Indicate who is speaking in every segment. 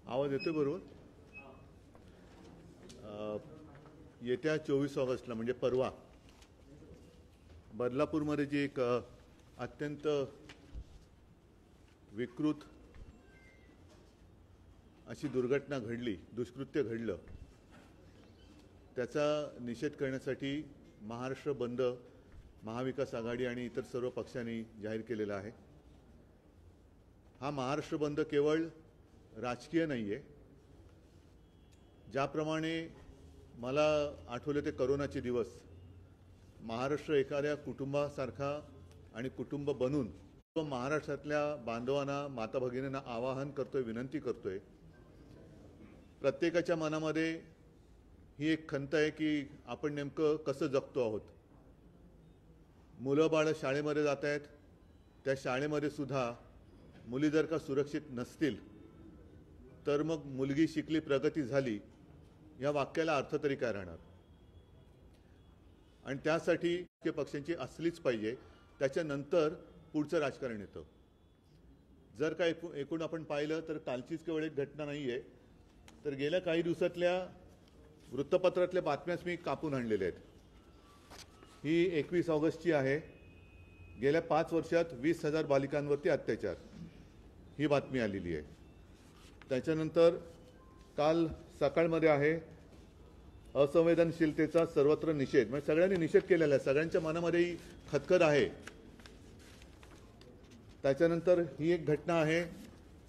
Speaker 1: आवाज येतोय बरोबर? येत्या 24 ऑगस्टला म्हणजे परवा बदलापूरमध्ये जी एक अत्यंत विकृत अशी दुर्घटना घडली, दुष्कृत्य घडलं, त्याचा निषेध करण्यासाठी महाराष्ट्र बंद महाविकास आघाडी आणि इतर सर्व पक्षांनी जाहीर केलेला आहे। हा महाराष्ट्र बंद केवळ राजकीय नाहीये। ज्याप्रमाणे मला आठवले ते करोनाचे दिवस, महाराष्ट्र एखाद्या कुटुंबासारखा आणि कुटुंब बनून महाराष्ट्रातल्या बांधवांना, माता भगिनींना आवाहन करतोय, विनंती करतोय। प्रत्येकाच्या मनामध्ये ही एक खंत आहे की आपण नेमकं कसं जगतो आहोत। मुलं बाळ शाळेमध्ये जात आहेत, त्या शाळेमध्ये सुद्धा मुली जर का सुरक्षित नसतील तर मग मुलगी शिकली, प्रगती झाली, या वाक्याला अर्थ तरी काय राहणार? आणि त्यासाठी पक्षांची असलीच पाहिजे, त्याच्यानंतर पुढचं राजकारण येतं। जर का एकूण आपण पाहिलं तर कालचीच केवळ एक घटना नाहीये, तर गेल्या काही दिवसातल्या वृत्तपत्रातल्या बातम्याच मी कापून आणलेल्या आहेत। ही 21 ऑगस्टची आहे। गेल्या 5 वर्षात 20,000 बालिकांवरती अत्याचार, ही बातमी आलेली आहे। त्याच्यानंतर काल सकाळमध्ये आहे असंवेदनशीलतेचा सर्वत्र निषेध, म्हणजे सगळ्यांनी निषेध केलेला आहे, सगळ्यांच्या मनामध्ये खदखद आहे। त्याच्यानंतर ही एक घटना आहे,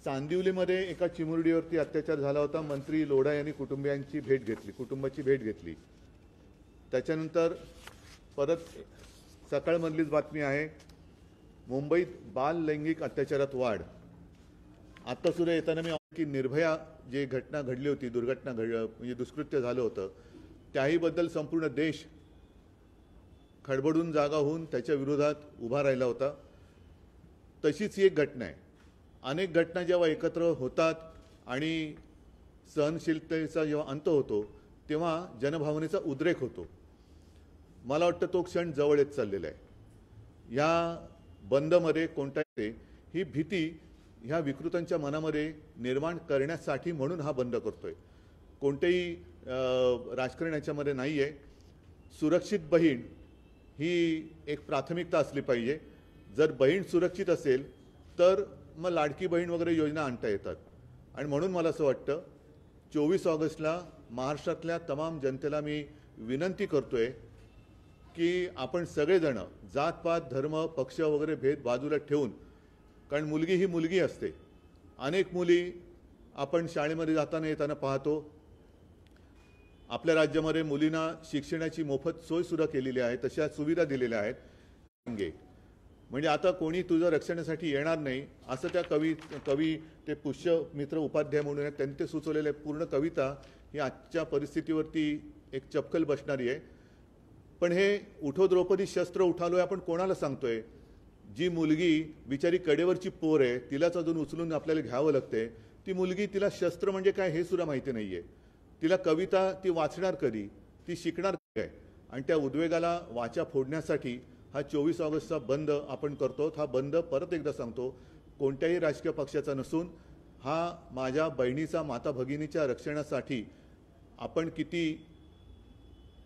Speaker 1: चांदिवलीमध्ये एका चिमुरडीवरती अत्याचार झाला होता। मंत्री लोढा यांनी कुटुंबाची भेट घेतली। त्याच्यानंतर परत सकाळमधलीच बातमी आहे, मुंबईत बाल लैंगिक अत्याचारात वाढ। आता सुद्धा येताना मी की निर्भया जी घटना घडली होती, दुर्घटना म्हणजे दुष्कृत्य झालं होतं, त्याहीबद्दल संपूर्ण देश खडबडून जागा होऊन त्याच्या विरोधात उभा राहिला होता। तशीच ही एक घटना आहे। अनेक घटना जेव्हा एकत्र होतात आणि सहनशीलतेचा जेव्हा अंत होतो तेव्हा जनभावनेचा उद्रेक होतो। मला वाटतं तो क्षण जवळ येत चाललेला आहे। या बंदमध्ये कोणत्याही ही भीती ह्या विकृतांच्या मनामध्ये निर्माण करण्यासाठी म्हणून हा बंद करतोय। कोणतेही राजकारण याच्यामध्ये नाहीये। सुरक्षित बहीण ही एक प्राथमिकता असली पाहिजे। जर बहीण सुरक्षित असेल तर मग लाडकी बहीण वगैरे योजना आणता येतात। आणि म्हणून मला असं वाटतं 24 ऑगस्टला महाराष्ट्रातल्या तमाम जनतेला मी विनंती करतोय की आपण सगळेजण जातपात, धर्म, पक्ष वगैरे भेद बाजूला ठेवून, कारण मुलगी ही मुलगी असते। अनेक मुली आपण शाळेमध्ये जाताना येताना पाहतो। आपल्या राज्यामध्ये मुलींना शिक्षणाची मोफत सोय सुद्धा केलेली आहे, तशा सुविधा दिलेल्या आहेत। म्हणजे आता कोणी तुझं रक्षणासाठी येणार नाही असं त्या कवी ते पुष्यमित्र उपाध्याय म्हणून आहेत, त्यांनी ते सुचवलेले पूर्ण कविता ही आजच्या परिस्थितीवरती एक चपकल बसणारी आहे। पण हे उठो द्रौपदी शस्त्र उठालोय आपण कोणाला सांगतोय? जी मुलगी बिचारी कडेवरची पोर आहे, तिलाच अजून उचलून आपल्याला घ्यावं लागते। ती मुलगी, तिला शस्त्र म्हणजे काय हे सुद्धा माहिती नाहीये। तिला कविता ती वाचणार कधी, ती शिकणार काय? आणि त्या उद्वेगाला वाचा फोडण्यासाठी हा 24 ऑगस्टचा बंद आपण करतो। हा बंद परत एकदा सांगतो, कोणत्याही राजकीय पक्षाचा नसून हा माझ्या बहिणीचा, माता भगिनीच्या रक्षणासाठी आपण किती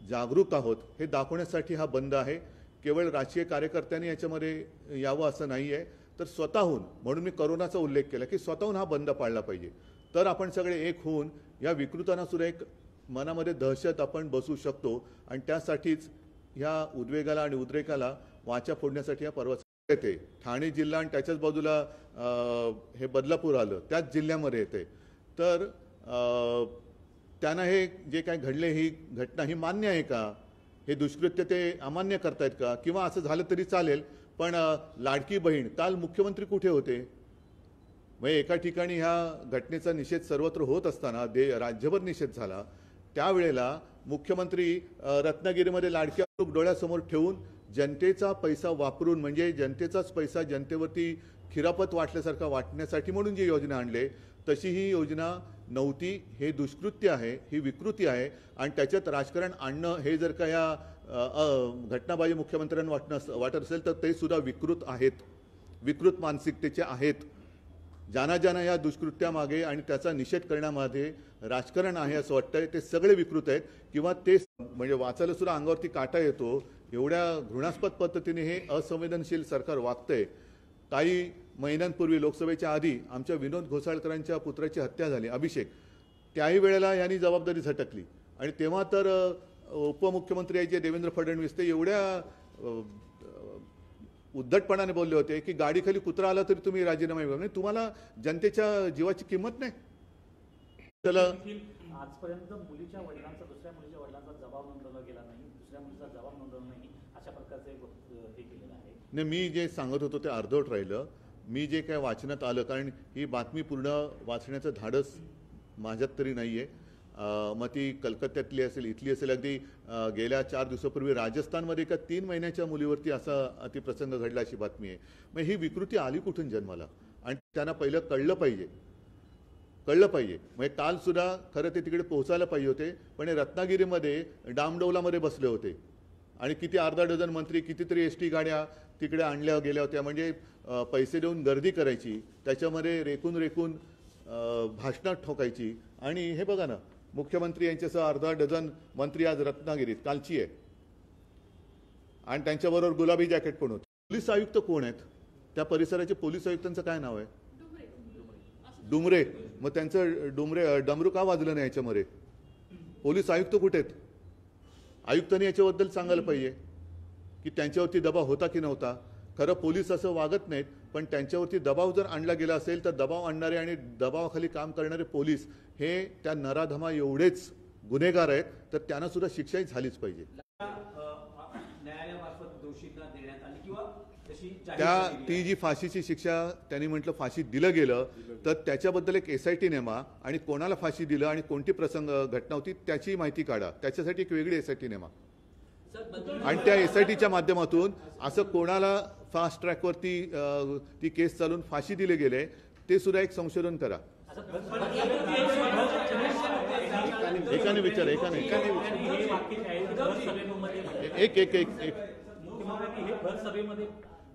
Speaker 1: जागरूक आहोत हे दाखवण्यासाठी हा बंद आहे। केवळ राजकीय कार्यकर्त्यांनी याच्यामध्ये यावं असं नाहीये, तर स्वतःहून, म्हणून मी करोनाचा उल्लेख केला की स्वतःहून हा बंद पाळला पाहिजे। तर आपण सगळे एक होऊन या विकृतांना सुद्धा एक मनामध्ये दहशत आपण बसू शकतो। आणि त्यासाठीच ह्या उद्वेगाला आणि उद्रेकाला वाचा फोडण्यासाठी हा पर्वाचा येते। ठाणे जिल्हा आणि त्याच्याच बाजूला हे बदलापूर आलं, त्याच जिल्ह्यामध्ये येते। तर त्यांना हे जे काय घडले, ही घटना ही मान्य आहे का? हे दुष्कृत्य ते अमान्य करतायत का? किंवा असं झालं तरी चालेल, पण लाडकी बहीण, काल मुख्यमंत्री कुठे होते? म्हणजे एका ठिकाणी ह्या घटनेचा निषेध सर्वत्र होत असताना राज्यभर निषेध झाला, त्यावेळेला मुख्यमंत्री रत्नागिरीमध्ये लाडक्या डोळ्यासमोर ठेवून जनतेचा पैसा वापरून, म्हणजे जनतेचाच पैसा जनतेवरती खिरापत वाटल्यासारखा वाटण्यासाठी म्हणून जी योजना आणले, तशी ही योजना नव्हती। हे दुष्कृत्य आहे, ही विकृती आहे। आणि त्याच्यात राजकारण आणणं हे जर का या घटनाबाजी मुख्यमंत्र्यांना वाटत असेल तर ते सुद्धा विकृत आहेत, विकृत मानसिकतेचे आहेत। ज्यांना ज्यांना या दुष्कृत्यामागे आणि त्याचा निषेध करण्यामध्ये राजकारण आहे असं वाटतंय ते सगळे विकृत आहेत किंवा ते म्हणजे वाचायला सुद्धा अंगावरती काटा येतो एवढ्या घृणास्पद पद्धतीने हे असंवेदनशील सरकार वागतंय। काही महिन्यांपूर्वी लोकसभेच्या आधी आमच्या विनोद घोसाळकरांच्या पुत्राची हत्या झाली अभिषेक, त्याही वेळेला यांनी जबाबदारी झटकली आणि तेव्हा तर उपमुख्यमंत्री आहे जे देवेंद्र फडणवीस ते एवढ्या उद्धटपणाने बोलले होते की गाडीखाली कुत्रा आला तरी तुम्ही राजीनामा द्या, म्हणजे तुम्हाला जनतेच्या जीवाची किंमत नाही। त्याला
Speaker 2: आजपर्यंत मुलीच्या वडिलांचा दुसऱ्या मुलीच्या वडिलांचा जबाब नोंदवला गेला नाही, दुसऱ्या मुलीचा जबाब नोंदवला नाही, अशा प्रकारचे हे केलेलं आहे।
Speaker 1: नाही, मी जे सांगत होतो ते अर्धवट राहिलं। मी जे काय वाचण्यात आलं, कारण ही बातमी पूर्ण वाचण्याचं धाडस माझ्यात तरी नाहीये। मग ती कलकत्त्यातली असेल, इथली असेल, अगदी गेल्या 4 दिवसापूर्वी राजस्थानमध्ये एका 3 महिन्याच्या मुलीवरती असा अतिप्रसंग घडला अशी बातमी आहे। मग ही विकृती आली कुठून जन्माला आणि त्यांना पहिलं कळलं पाहिजे। म्हणजे काल सुद्धा खरं ते तिकडे पोहोचायला पाहिजे होते, पण हे रत्नागिरीमध्ये डामडौलामध्ये बसले होते आणि किती अर्धा डझन मंत्री कितीतरी एसटी गाड्या तिकडे आणल्या गेल्या होत्या, म्हणजे पैसे देऊन गर्दी करायची, त्याच्यामध्ये रेकून भाषणात ठोकायची। आणि हे बघा ना, मुख्यमंत्री यांच्यासह अर्धा डझन मंत्री आज रत्नागिरीत कालची आहे आणि त्यांच्याबरोबर गुलाबी जॅकेट पण होते। पोलीस आयुक्त कोण आहेत? त्या परिसराचे पोलीस आयुक्तांचं काय नाव आहे? डुमरे। मग त्यांचं डमरू का वाजलं नाही याच्यामध्ये? पोलीस आयुक्त कुठे आहेत? आयुक्तांनी याच्याबद्दल सांगायला पाहिजे की त्यांच्यावरती दबाव होता की नव्हता। खरं पोलीस असं वागत नाहीत, पण त्यांच्यावरती दबाव जर आणला गेला असेल तर दबाव आणणारे आणि दबावाखाली काम करणारे पोलीस हे त्या नराधमा एवढेच गुन्हेगार आहेत, तर त्यांना सुद्धा शिक्षा झालीच पाहिजे। ती जी फाशीची शिक्षा त्यांनी म्हटलं फाशी दिलं गेलं, तर त्याच्याबद्दल एक SIT नेमा आणि कोणाला फाशी दिलं आणि कोणती प्रसंग घटना होती त्याची माहिती काढा, त्याच्यासाठी एक वेगळी SIT नेमा आणि त्या SITच्या माध्यमातून असं कोणाला फास्ट ट्रॅकवरती ती केस चालून फाशी दिले गेले ते सुद्धा एक संशोधन करा। एकाने विचार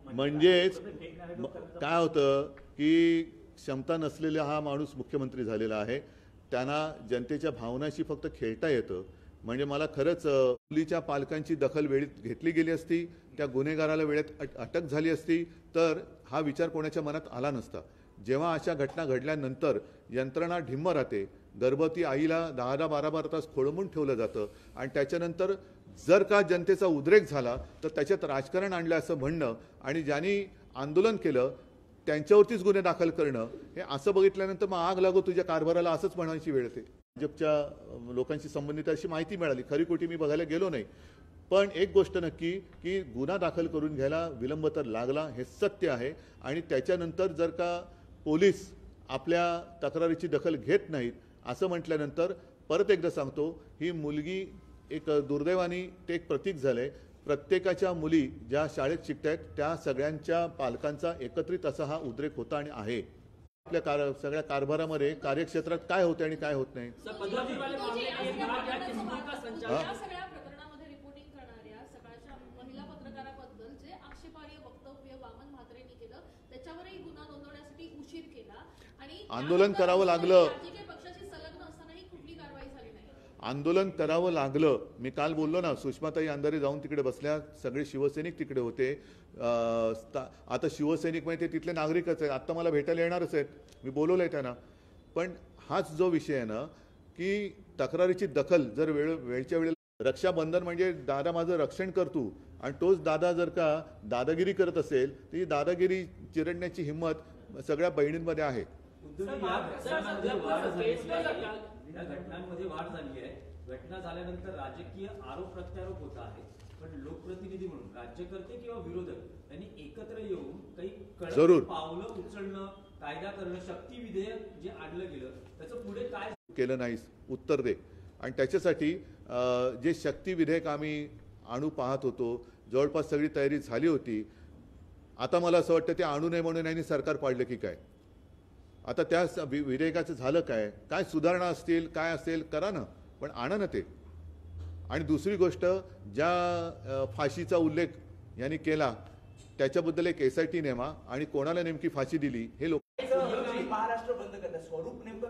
Speaker 1: म्हणजेच काय होतं की क्षमता नसलेला हा माणूस मुख्यमंत्री झालेला आहे, त्यांना जनतेच्या भावनाशी फक्त खेळता येतं। म्हणजे मला खरंच मुलीच्या पालकांची दखल वेळेत घेतली गेली असती, त्या गुन्हेगाराला वेळेत अटक झाली असती, तर हा विचार कोणाच्या मनात आला नसता। जेव्हा अशा घटना घडल्यानंतर यंत्रणा ढिम्म राहते, गर्भवती आईला 10-12 तास खोळंबून ठेवलं जातं आणि त्याच्यानंतर जर का जनतेचा उद्रेक झाला तर त्याच्यात राजकारण आणलं असं म्हणणं आणि ज्यांनी आंदोलन केलं त्यांच्यावरतीच गुन्हे दाखल करणं, हे असं बघितल्यानंतर मग आग लागो तुझ्या कारभाराला असंच म्हणायची वेळ येते। भाजपच्या लोकांशी संबंधित अशी माहिती मिळाली, खरी खोटी मी बघायला गेलो नाही, पण एक गोष्ट नक्की की गुन्हा दाखल करून घ्यायला विलंब तर लागला, हे सत्य आहे। आणि त्याच्यानंतर जर का पोलीस आपल्या तक्रारीची दखल घेत नाहीत असं म्हटल्यानंतर परत एकदा सांगतो, ही मुलगी एक दुर्दैवानी ते एक प्रतीक झालंय। प्रत्येकाच्या मुली ज्या शाळेत शिकतायत त्या सगळ्यांच्या पालकांचा एकत्रित असा हा उद्रेक होता आणि आहे। आपल्या सगळ्या कारभारामध्ये कार्यक्षेत्रात काय होते आणि काय होत नाही। आंदोलन करावं लागलं, आंदोलन करावं लागलं। मी काल बोललो ना, सुषमाताई अंधारे जाऊन तिकडे बसल्या, सगळे शिवसैनिक तिकडे होते। आता शिवसैनिक म्हणजे ते तिथले नागरिकच आहेत, आता मला भेटायला येणारच आहेत, मी बोलवलंय त्यांना। पण हाच जो विषय आहे ना की तक्रारीची दखल जर वेळच्या वेळेला, रक्षाबंधन म्हणजे दादा माझं रक्षण करतो आणि तोच दादा जर का दादागिरी करत असेल तर ही दादागिरी चिरडण्याची हिंमत सगळ्या बहिणींमध्ये आहे।
Speaker 3: या घटनांमध्ये वाढ झाली आहे। घटना झाल्यानंतर राजकीय आरोप प्रत्यारोप होत आहे, पण लोकप्रतिनिधी म्हणून राज्यकर्ते किंवा विरोधक यांनी एकत्र येऊन काही कडक पावलं उचलणं, कायदा करणं, शक्ती विधेयक जे आणलं गेलं त्याचं पुढे काय
Speaker 1: केलं नाहीस उत्तर दे। आणि त्याच्यासाठी जे शक्ती विधेयक आम्ही आणू पाहत होतो, जवळपास सगळी तयारी झाली होती। आता मला असं वाटतं ते आणू नये म्हणून यांनी सरकार पाडलं की काय? आता त्या विधेयकाचं झालं काय? काय सुधारणा असतील, काय असेल करा ना, पण आणा ना ते। आणि दुसरी गोष्ट, ज्या फाशीचा उल्लेख यांनी केला त्याच्याबद्दल एक SIT नेमा आणि कोणाला नेमकी फाशी दिली हे लोक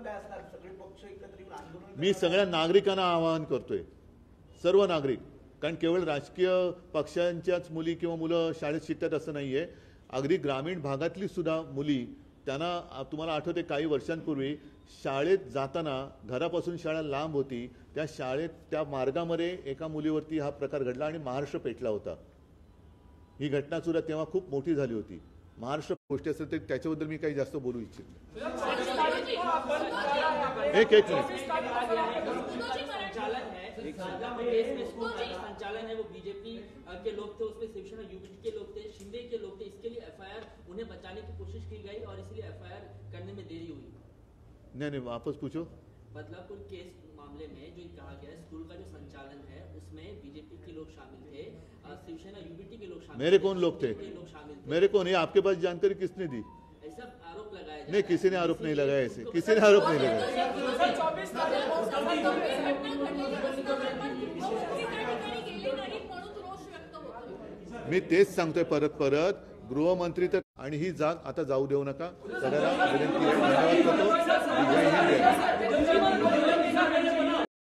Speaker 4: काय असणार? सगळे पक्ष एकत्र येऊन आंदोलन
Speaker 1: मी सगळ्या नागरिकांना आवाहन करतोय, सर्व नागरिक, कारण केवळ राजकीय पक्षांच्याच मुली किंवा मुलं शाळेत शिकतात असं नाही आहे. अगदी ग्रामीण भागातली सुद्धा मुली, त्यांना तुम्हाला आठवते काही वर्षांपूर्वी शाळेत जाताना, घरापासून शाळा लांब होती, त्या शाळेत त्या मार्गामध्ये एका मुलीवरती हा प्रकार घडला आणि महाराष्ट्र पेटला होता. ही घटना सुद्धा तेव्हा खूप मोठी झाली होती. महाराष्ट्र गोष्टी असेल तर त्याच्याबद्दल मी काही जास्त बोलू इच्छित नाही. एक मिनिट.
Speaker 5: संचालन है वो बीजेपी के लोग थे, उसमें शिवसेना यूपीटी के लोग थे, शिंदे के लोग थे. इसके लिए एफआईआर उन्हें बचाने की कोशिश की गई और इसलिए एफआईआर करने में देरी हुई.
Speaker 1: नहीं वापस पूछो.
Speaker 5: बदलापुर केस मामले में जो कहा गया है, स्कूल का जो संचालन है उसमें बीजेपी के लोग शामिल थे, शिवसेना यूपीटी के लोग शामिल
Speaker 1: मेरे
Speaker 5: थे,
Speaker 1: कौन लोग थे?
Speaker 5: शामिल थे.
Speaker 1: मेरे को नहीं, आपके पास जानकारी किसने दी?
Speaker 5: ऐसा आरोप लगाया जा
Speaker 1: नहीं,
Speaker 5: रहा
Speaker 1: किसी ने
Speaker 5: है.
Speaker 1: आरोप नहीं लगाया ऐसे, किसी ने आरोप नहीं लगाया. मी तेच सांगतोय परत गृहमंत्री तर, आणि ही जाग आता जाऊ देऊ नका. सगळ्यांना विनंती आहे. धन्यवाद करतो. जय हिंद.